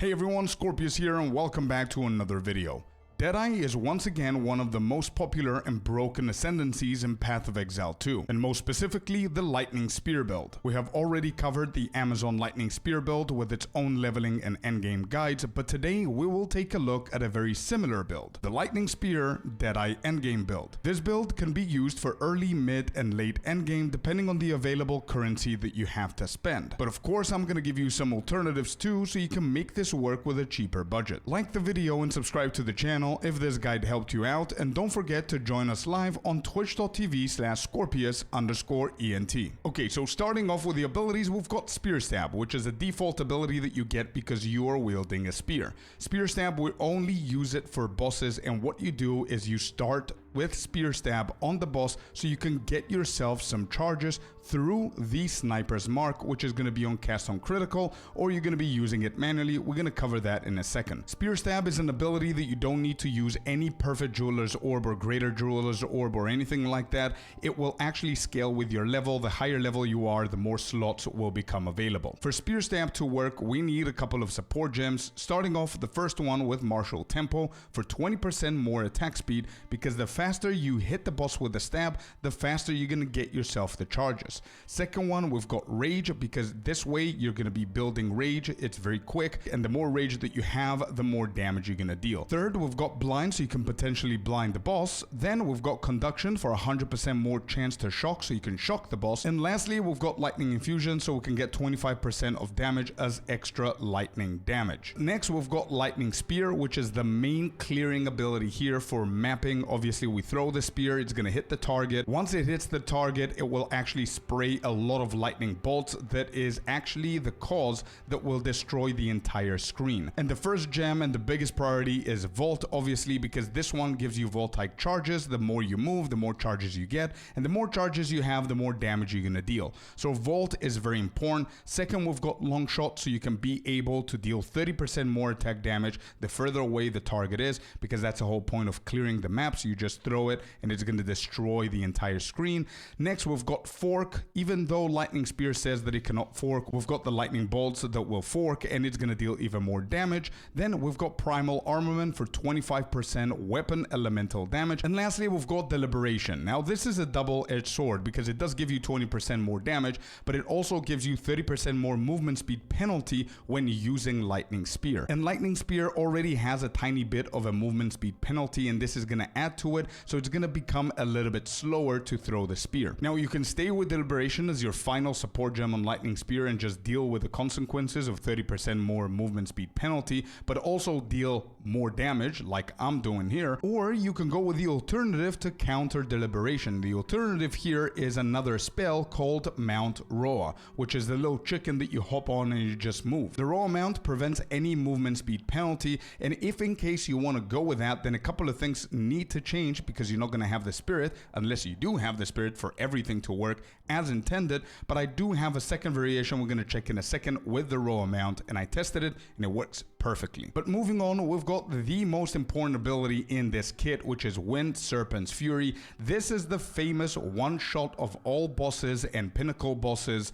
Hey everyone, Scorpius here and welcome back to another video. Deadeye is once again one of the most popular and broken ascendancies in Path of Exile 2, and most specifically the Lightning Spear build. We have already covered the Amazon Lightning Spear build with its own leveling and endgame guides, but today we will take a look at a very similar build, the Lightning Spear Deadeye endgame build. This build can be used for early, mid, and late endgame depending on the available currency that you have to spend. But of course I'm gonna give you some alternatives too so you can make this work with a cheaper budget. Like the video and subscribe to the channel if this guide helped you out, and don't forget to join us live on twitch.tv/Scorpius_ENT. Okay, so starting off with the abilities, we've got Spear Stab, which is a default ability that you get because you are wielding a spear. Spear Stab, we only use it for bosses, and what you do is you start with Spear Stab on the boss so you can get yourself some charges through the Sniper's Mark, which is going to be on cast on critical, or you're going to be using it manually. We're going to cover that in a second. Spear Stab is an ability that you don't need to use any Perfect Jeweler's Orb or Greater Jeweler's Orb or anything like that. It will actually scale with your level. The higher level you are, the more slots will become available. For Spear Stab to work, we need a couple of support gems, starting off the first one with Martial Tempo for 20% more attack speed, because the faster you hit the boss with the stab, the faster you're going to get yourself the charges. Second one, we've got Rage, because this way you're going to be building Rage. It's very quick, and the more Rage that you have, the more damage you're going to deal. Third, we've got Blind, so you can potentially blind the boss. Then we've got Conduction for 100% more chance to shock, so you can shock the boss. And lastly, we've got Lightning Infusion, so we can get 25% of damage as extra lightning damage. Next, we've got Lightning Spear, which is the main clearing ability here for mapping. Obviously, we throw the spear, it's going to hit the target. Once it hits the target, it will actually spray a lot of lightning bolts that is actually the cause that will destroy the entire screen. And the first gem and the biggest priority is Vault, obviously, because this one gives you Vault-like charges. The more you move, the more charges you get, and the more charges you have, the more damage you're going to deal. So Vault is very important. Second, we've got Long Shot, so you can be able to deal 30% more attack damage the further away the target is, because that's the whole point of clearing the map. So you just throw it and it's going to destroy the entire screen. Next, we've got Fork. Even though Lightning Spear says that it cannot fork, we've got the lightning bolts that will fork, and it's going to deal even more damage. Then we've got Primal Armament for 25% weapon elemental damage. And lastly, we've got Deliberation. Now this is a double-edged sword because it does give you 20% more damage, but it also gives you 30% more movement speed penalty when using Lightning Spear. And Lightning Spear already has a tiny bit of a movement speed penalty, and this is going to add to it, so it's going to become a little bit slower to throw the spear. Now you can stay with Deliberation as your final support gem on Lightning Spear and just deal with the consequences of 30% more movement speed penalty, but also deal more damage like I'm doing here. Or you can go with the alternative to counter Deliberation. The alternative here is another spell called Mount Rhoa, which is the little chicken that you hop on and you just move. The Rhoa mount prevents any movement speed penalty, and if in case you want to go with that, then a couple of things need to change, because you're not going to have the spirit unless you do have the spirit for everything to work as intended. But I do have a second variation we're going to check in a second with the Rhoa mount, and I tested it and it works perfectly. But moving on, we've got the most important ability in this kit, which is Wind Serpent's Fury. This is the famous one-shot of all bosses and pinnacle bosses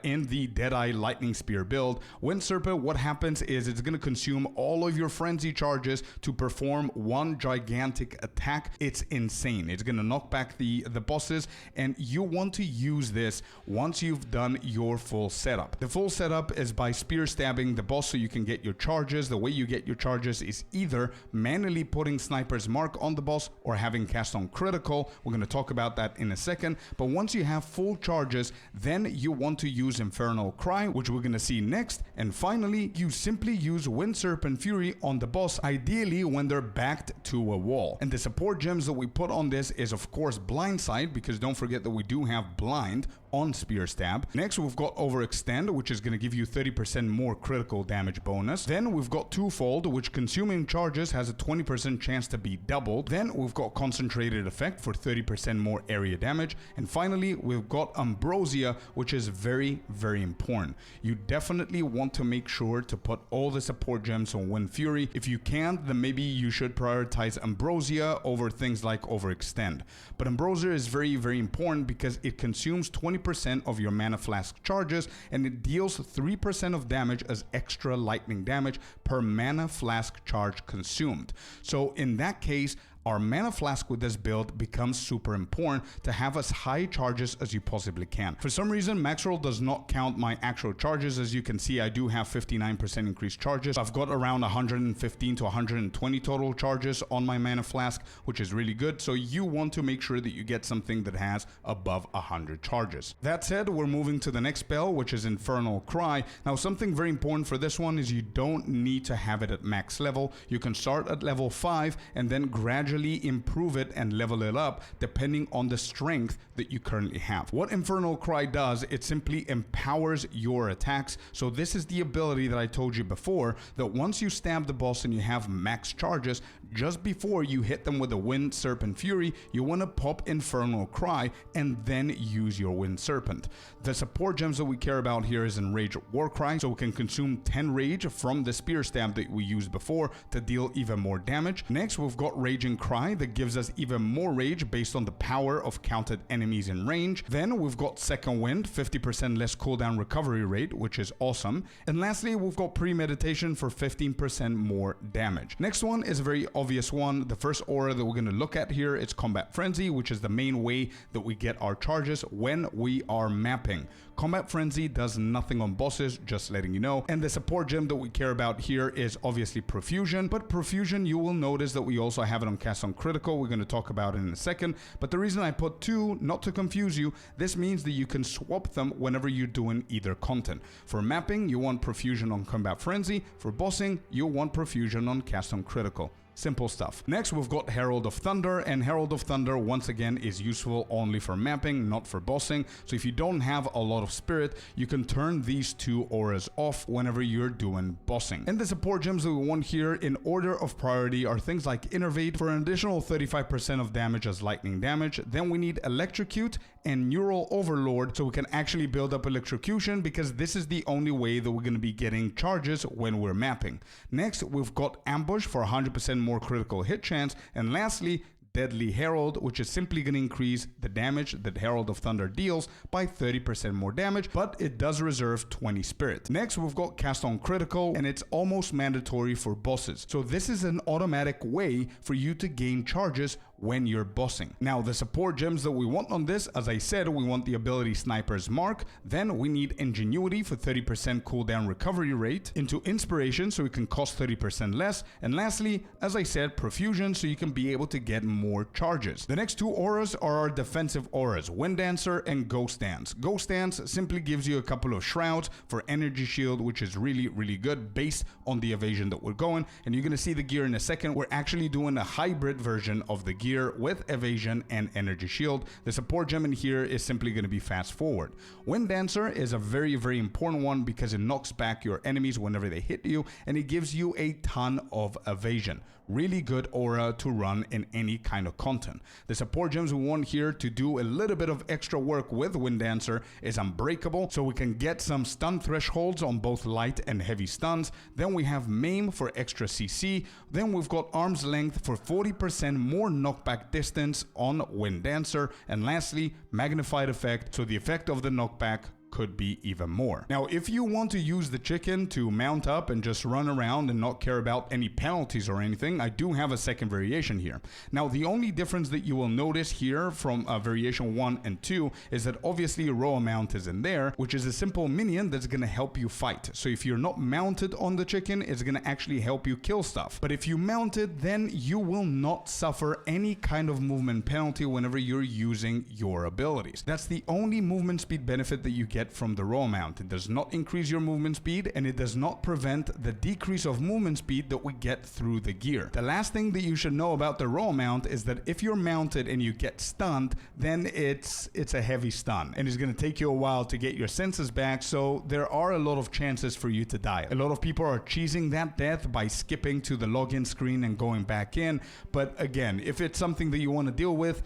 in the Deadeye Lightning Spear build. Wind Serpent, what happens is it's going to consume all of your frenzy charges to perform one gigantic attack. It's insane. It's going to knock back the bosses, and you want to use this once you've done your full setup. The full setup is by spear stabbing the boss so you can get your charges. The way you get your charges is either manually putting Sniper's Mark on the boss or having cast on critical. We're going to talk about that in a second. But once you have full charges, then you want to use Infernal Cry, which we're going to see next. And finally, you simply use Wind Serpent Fury on the boss, ideally when they're backed to a wall. And the support gems that we put on this is of course Blindside, because don't forget that we do have Blind on Spear Stab. Next, we've got Overextend, which is going to give you 30% more critical damage bonus. Then we've got Twofold, which consuming charges has a 20% chance to be doubled. Then we've got Concentrated Effect for 30% more area damage. And finally, we've got Ambrosia, which is very, very important. You definitely want to make sure to put all the support gems on Wind Fury. If you can't, then maybe you should prioritize Ambrosia over things like Overextend. But Ambrosia is very, very important because it consumes 20% 40% of your mana flask charges, and it deals 3% of damage as extra lightning damage per mana flask charge consumed. So in that case, our mana flask with this build becomes super important to have as high charges as you possibly can. For some reason, max roll does not count my actual charges. As you can see, I do have 59% increased charges. I've got around 115 to 120 total charges on my mana flask, which is really good. So you want to make sure that you get something that has above 100 charges. That said, we're moving to the next spell, which is Infernal Cry. Now, something very important for this one is you don't need to have it at max level. You can start at level 5 and then gradually improve it and level it up depending on the strength that you currently have. What Infernal Cry does, it simply empowers your attacks. So this is the ability that I told you before, that once you stab the boss and you have max charges, just before you hit them with a Wind Serpent Fury, you want to pop Infernal Cry and then use your Wind Serpent. The support gems that we care about here is Enraged Warcry, so we can consume 10 rage from the spear stab that we used before to deal even more damage. Next, we've got Raging Cry that gives us even more rage based on the power of counted enemies in range. Then we've got Second Wind, 50% less cooldown recovery rate, which is awesome. And lastly, we've got Premeditation for 15% more damage. Next one is a very obvious one. The first aura that we're going to look at here is Combat Frenzy, which is the main way that we get our charges when we are mapping. Combat Frenzy does nothing on bosses, just letting you know. And the support gem that we care about here is obviously Profusion, but Profusion, you will notice that we also have it on Cast on Critical. We're going to talk about it in a second, but the reason I put 2, not to confuse you, this means that you can swap them whenever you're doing either content. For mapping, you want Profusion on Combat Frenzy. For bossing, you want Profusion on Cast on Critical. Simple stuff. Next, we've got Herald of Thunder, and Herald of Thunder, once again, is useful only for mapping, not for bossing. So if you don't have a lot of spirit, you can turn these 2 auras off whenever you're doing bossing. And the support gems that we want here in order of priority are things like Innervate for an additional 35% of damage as lightning damage. Then we need Electrocute and Neural Overlord so we can actually build up electrocution, because this is the only way that we're going to be getting charges when we're mapping. Next, we've got Ambush for 100% more critical hit chance, and lastly, Deadly Herald, which is simply going to increase the damage that Herald of Thunder deals by 30% more damage, but it does reserve 20 spirit. Next, we've got Cast on Critical, and it's almost mandatory for bosses. So this is an automatic way for you to gain charges when you're bossing. Now, the support gems that we want on this, as I said, we want the ability Sniper's Mark, then we need Ingenuity for 30% cooldown recovery rate, into Inspiration so we can cost 30% less, and lastly, as I said, Profusion so you can be able to get more charges. The next 2 auras are our defensive auras, Wind Dancer and Ghost Dance. Ghost Dance simply gives you a couple of shrouds for energy shield, which is really good based on the evasion that we're going, and you're going to see the gear in a second. We're actually doing a hybrid version of the gear with evasion and energy shield. The support gem in here is simply going to be fast forward. Wind Dancer is a very important one because it knocks back your enemies whenever they hit you, and it gives you a ton of evasion. Really good aura to run in any kind of content. The support gems we want here to do a little bit of extra work with Wind Dancer is Unbreakable, so we can get some stun thresholds on both light and heavy stuns. Then we have Maim for extra CC. Then we've got Arm's Length for 40% more knockback distance on Wind Dancer. And lastly, Magnified Effect, so the effect of the knockback could be even more. Now, if you want to use the chicken to mount up and just run around and not care about any penalties or anything, I do have a second variation here. Now, the only difference that you will notice here from variation 1 and 2 is that obviously Rhoa mount is in there, which is a simple minion that's going to help you fight. So if you're not mounted on the chicken, it's going to actually help you kill stuff. But if you mount it, then you will not suffer any kind of movement penalty whenever you're using your abilities. That's the only movement speed benefit that you get from the Rhoa mount. It does not increase your movement speed, and it does not prevent the decrease of movement speed that we get through the gear. The last thing that you should know about the Rhoa mount is that if you're mounted and you get stunned, then it's a heavy stun, and it's going to take you a while to get your senses back, so there are a lot of chances for you to die. A lot of people are cheesing that death by skipping to the login screen and going back in, but again, if it's something that you want to deal with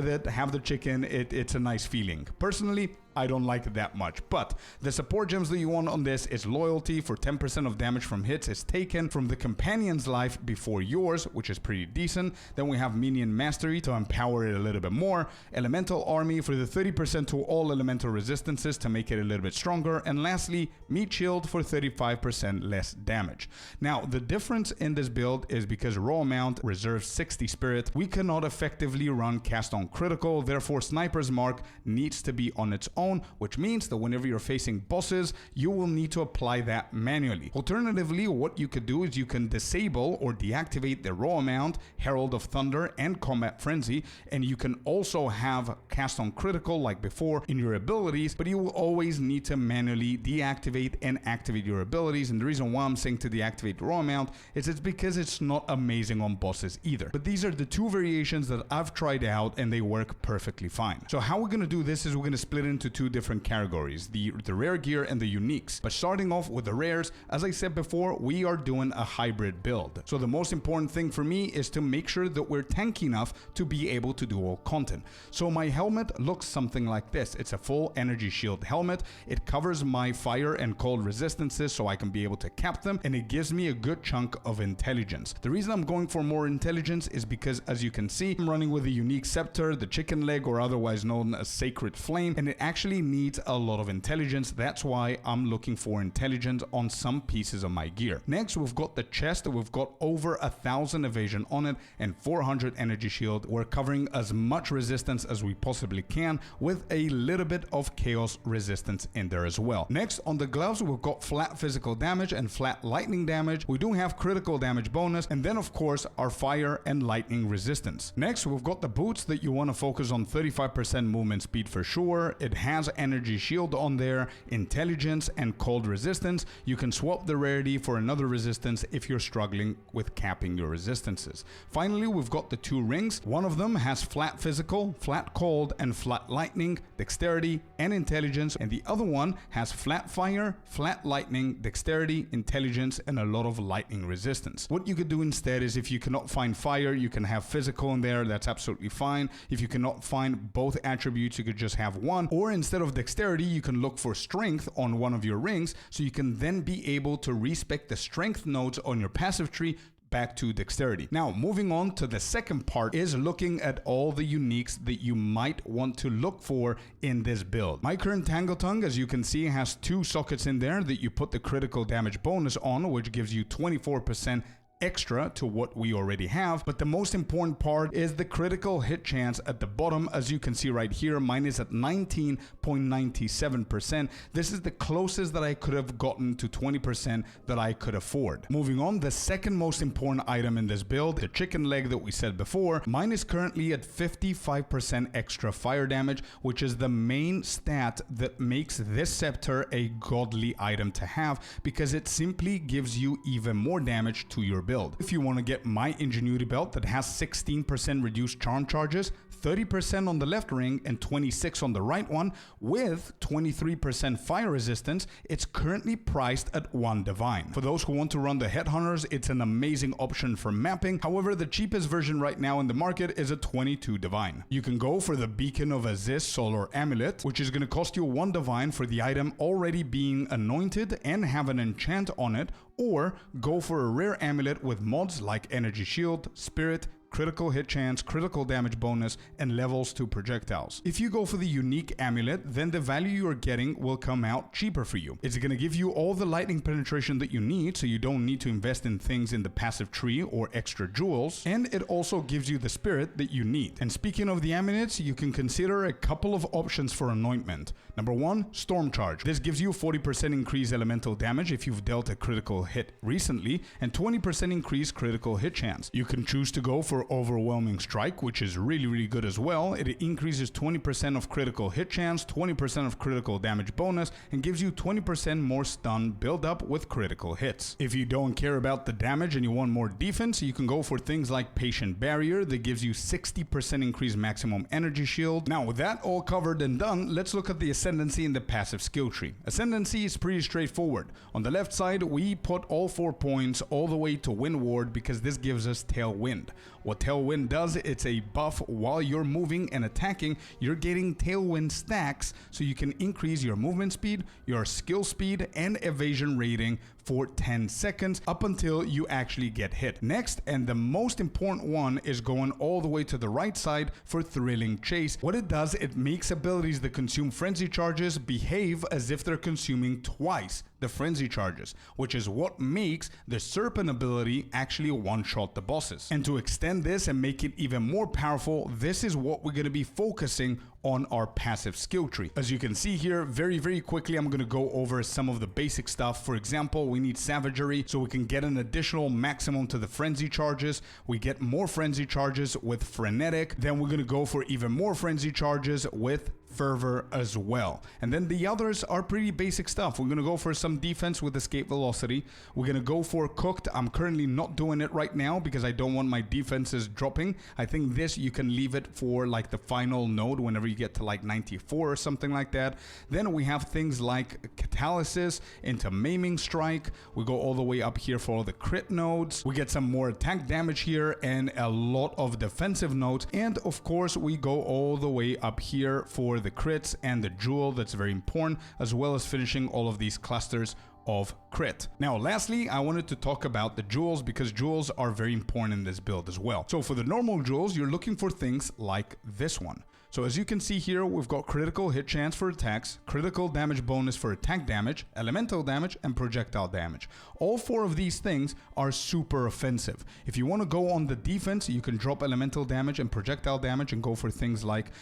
it, have the chicken, it's a nice feeling. Personally, I don't like it that much. But the support gems that you want on this is Loyalty for 10% of damage from hits is taken from the companion's life before yours, which is pretty decent. Then we have Minion Mastery to empower it a little bit more. Elemental Army for the 30% to all elemental resistances to make it a little bit stronger. And lastly, Meat Shield for 35% less damage. Now, the difference in this build is because Rhoa Mount reserves 60 spirit, we cannot effectively run cast on critical, therefore Sniper's Mark needs to be on its own, which means that whenever you're facing bosses, you will need to apply that manually. Alternatively, what you could do is you can disable or deactivate the Rhoa Mount, Herald of Thunder, and Combat Frenzy, and you can also have cast on critical like before in your abilities, but you will always need to manually deactivate and activate your abilities. And the reason why I'm saying to deactivate the Rhoa Mount is it's because it's not amazing on bosses either. But these are the two variations that I've tried out and they work perfectly fine. So how we're going to do this is we're going to split it into two different categories, the rare gear and the uniques. But starting off with the rares, as I said before, we are doing a hybrid build. So the most important thing for me is to make sure that we're tanky enough to be able to do all content. So my helmet looks something like this. It's a full energy shield helmet. It covers my fire and cold resistances so I can be able to cap them, and it gives me a good chunk of intelligence. The reason I'm going for more intelligence is because, as you can see, I'm running with a unique scepter, the chicken leg, or otherwise known as Sacred Flame, and it actually needs a lot of intelligence. That's why I'm looking for intelligence on some pieces of my gear. Next, we've got the chest. We've got over 1,000 evasion on it and 400 energy shield. We're covering as much resistance as we possibly can with a little bit of chaos resistance in there as well. Next, on the gloves, we've got flat physical damage and flat lightning damage. We do have critical damage bonus, and then of course our fire and lightning resistance. Next, we've got the boots that you want to focus on 35% movement speed for sure. It has energy shield on there, intelligence, and cold resistance. You can swap the rarity for another resistance if you're struggling with capping your resistances. Finally, we've got the two rings. One of them has flat physical, flat cold, and flat lightning, dexterity, and intelligence, and the other one has flat fire, flat lightning, dexterity, intelligence, and a lot of lightning resistance. What you could do instead is, if you cannot find fire, you can have physical in there. That's absolutely fine. If you cannot find both attributes, you could just have one, or instead of dexterity, you can look for strength on one of your rings, so you can then be able to respec the strength nodes on your passive tree back to dexterity. Now, moving on to the second part is looking at all the uniques that you might want to look for in this build. My current Tangle Tongue, as you can see, has two sockets in there that you put the critical damage bonus on, which gives you 24% extra to what we already have. But the most important part is the critical hit chance at the bottom. As you can see right here, mine is at 19.97%. This is the closest that I could have gotten to 20% that I could afford. Moving on, the second most important item in this build, the chicken leg that we said before, mine is currently at 55% extra fire damage, which is the main stat that makes this scepter a godly item to have, because it simply gives you even more damage to your build. If you want to get my Ingenuity belt that has 16% reduced charm charges, 30% on the left ring and 26% on the right one, with 23% fire resistance, it's currently priced at 1 divine. For those who want to run the Headhunters, it's an amazing option for mapping. However, the cheapest version right now in the market is a 22 divine. You can go for the Beacon of Aziz Solar Amulet, which is going to cost you 1 divine for the item already being anointed and have an enchant on it, or go for a rare amulet with mods like Energy Shield, Spirit, critical hit chance, critical damage bonus, and levels to projectiles. If you go for the unique amulet, then the value you're getting will come out cheaper for you. It's going to give you all the lightning penetration that you need, so you don't need to invest in things in the passive tree or extra jewels, and it also gives you the spirit that you need. And speaking of the amulets, you can consider a couple of options for anointment. Number 1, Storm Charge. This gives you 40% increased elemental damage if you've dealt a critical hit recently, and 20% increased critical hit chance. You can choose to go for Overwhelming Strike, which is really good as well. It increases 20% of critical hit chance, 20% of critical damage bonus, and gives you 20% more stun build up with critical hits. If you don't care about the damage and you want more defense, you can go for things like Patient Barrier that gives you 60% increased maximum energy shield. Now, with that all covered and done, let's look at the Ascendancy in the passive skill tree. Ascendancy is pretty straightforward. On the left side, we put all 4 points all the way to Wind Ward because this gives us Tailwind. What Tailwind does, it's a buff while you're moving and attacking. You're getting Tailwind stacks so you can increase your movement speed, your skill speed, and evasion rating for 10 seconds up until you actually get hit. Next, and the most important one, is going all the way to the right side for Thrilling Chase. What it does, it makes abilities that consume frenzy charges behave as if they're consuming twice the frenzy charges, which is what makes the Serpent ability actually one-shot the bosses. And to extend this and make it even more powerful, this is what we're going to be focusing on our passive skill tree. As you can see here, very quickly, I'm going to go over some of the basic stuff. For example, we need Savagery, so we can get an additional maximum to the frenzy charges. We get more frenzy charges with Frenetic. Then we're going to go for even more frenzy charges with Fervor as well. And then the others are pretty basic stuff. We're going to go for some defense with Escape Velocity. We're going to go for Cooked. I'm currently not doing it right now because I don't want my defenses dropping. I think this, you can leave it for like the final node whenever you get to like 94 or something like that. Then we have things like Catalysis into Maiming Strike. We go all the way up here for all the crit nodes. We get some more attack damage here and a lot of defensive nodes. And of course, we go all the way up here for the crits and the jewel. That's very important, as well as finishing all of these clusters of crit. Now, lastly, I wanted to talk about the jewels because jewels are very important in this build as well. So for the normal jewels, you're looking for things like this one. So as you can see here, we've got critical hit chance for attacks, critical damage bonus for attack damage, elemental damage, and projectile damage. All four of these things are super offensive. If you want to go on the defense, you can drop elemental damage and projectile damage and go for things like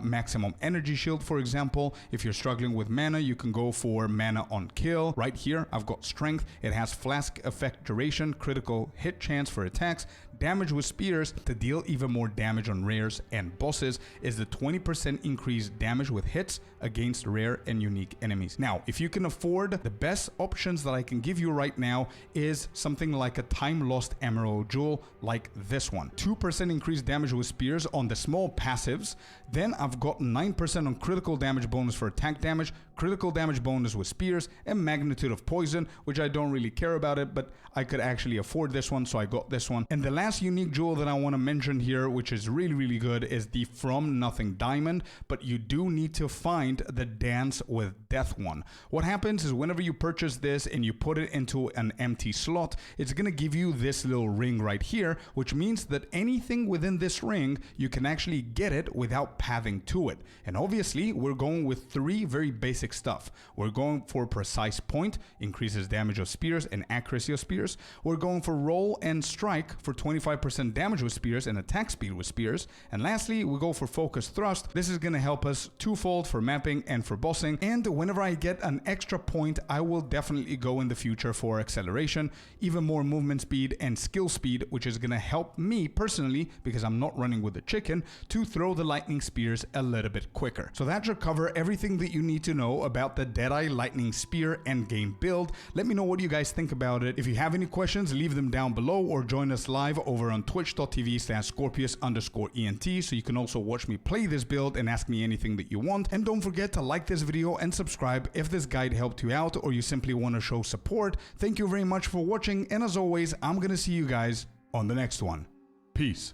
maximum energy shield, for example. If you're struggling with mana, you can go for mana on kill. Right here, I've got strength. It has flask effect duration, critical hit chance for attacks, damage with spears to deal even more damage on rares and bosses is the 20% increased damage with hits against rare and unique enemies. Now, if you can afford, the best options that I can give you right now is something like a Time Lost Emerald Jewel like this one. 2% increased damage with spears on the small passives. Then I've got 9% on critical damage bonus for attack damage, critical damage bonus with spears, and magnitude of poison, which I don't really care about it, but I could actually afford this one, so I got this one. And the last unique jewel that I want to mention here, which is really good, is the From Nothing Diamond, but you do need to find the Dance with Death one. What happens is whenever you purchase this and you put it into an empty slot, it's going to give you this little ring right here, which means that anything within this ring, you can actually get it without pathing to it. And obviously, we're going with three very basic stuff. We're going for Precise Point, increases damage of spears and accuracy of spears. We're going for Roll and Strike for 25% damage with spears and attack speed with spears. And lastly, we go for Focus Thrust. This is going to help us twofold for mapping and for bossing. And whenever I get an extra point, I will definitely go in the future for acceleration, even more movement speed and skill speed, which is going to help me personally, because I'm not running with the chicken, to throw the lightning spears a little bit quicker. So that should cover everything that you need to know about the Deadeye Lightning Spear endgame build. Let me know what you guys think about it. If you have any questions, leave them down below or join us live over on twitch.tv/Scorpius_ENT, so you can also watch me play this build and ask me anything that you want. And don't forget to like this video and subscribe if this guide helped you out or you simply want to show support. Thank you very much for watching, and as always, I'm gonna see you guys on the next one. Peace.